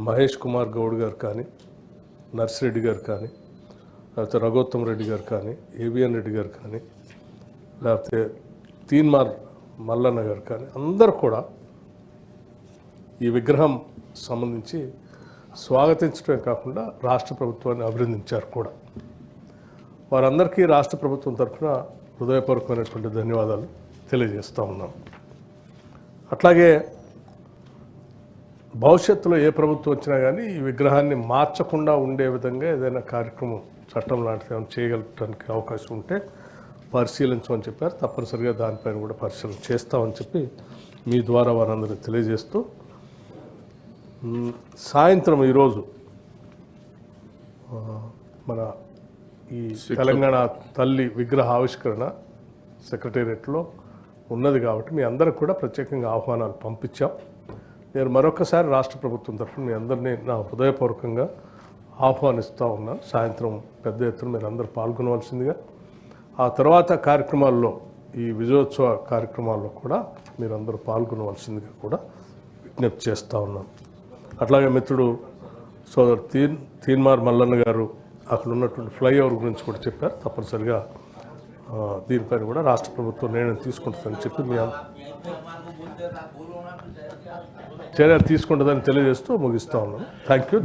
మహేష్ కుమార్ గౌడ్ గారు కానీ, నర్సిరెడ్డి గారు కానీ, లేకపోతే రఘోత్తమ్ రెడ్డి గారు కానీ, ఏవిఎన్ రెడ్డి గారు కానీ, లేకపోతే తీన్మార్ మల్లన్న గారు కానీ అందరూ కూడా ఈ విగ్రహం సంబంధించి స్వాగతించడమే కాకుండా రాష్ట్ర ప్రభుత్వాన్ని అభినందించారు కూడా. వారందరికీ రాష్ట్ర ప్రభుత్వం తరఫున హృదయపూర్వకమైనటువంటి ధన్యవాదాలు తెలియజేస్తూ ఉన్నాం. అట్లాగే భవిష్యత్తులో ఏ ప్రభుత్వం వచ్చినా కానీ ఈ విగ్రహాన్ని మార్చకుండా ఉండే విధంగా ఏదైనా కార్యక్రమం చట్టం లాంటిది ఏమైనా చేయగలగడానికి అవకాశం ఉంటే పరిశీలించమని చెప్పారు. తప్పనిసరిగా దానిపైన కూడా పరిశీలన చేస్తామని చెప్పి మీ ద్వారా వారందరికీ తెలియజేస్తూ, సాయంత్రం ఈరోజు మన ఈ తెలంగాణ తల్లి విగ్రహ ఆవిష్కరణ సెక్రటేరియట్లో ఉన్నది కాబట్టి మీ అందరికి కూడా ప్రత్యేకంగా ఆహ్వానాలు పంపించాం. నేను మరొకసారి రాష్ట్ర ప్రభుత్వం తరఫున మీ అందరినీ నా హృదయపూర్వకంగా ఆహ్వానిస్తూ ఉన్నాను. సాయంత్రం పెద్ద ఎత్తున మీరు అందరూ పాల్గొనవలసిందిగా, ఆ తర్వాత కార్యక్రమాల్లో ఈ విజయోత్సవ కార్యక్రమాల్లో కూడా మీరందరూ పాల్గొనవలసిందిగా కూడా విజ్ఞప్తి చేస్తూ ఉన్నాను. అట్లాగే మిత్రుడు సోదరు తీన్మార్ మల్లన్న గారు అక్కడ ఉన్నటువంటి ఫ్లైఓవర్ గురించి కూడా చెప్పారు. తప్పనిసరిగా దీనిపైన కూడా రాష్ట్ర ప్రభుత్వం నిర్ణయం తీసుకుంటుందని చెప్పి మీ చర్య తీసుకుంటుందని తెలియజేస్తూ ముగిస్తూ ఉన్నాను. Thank you.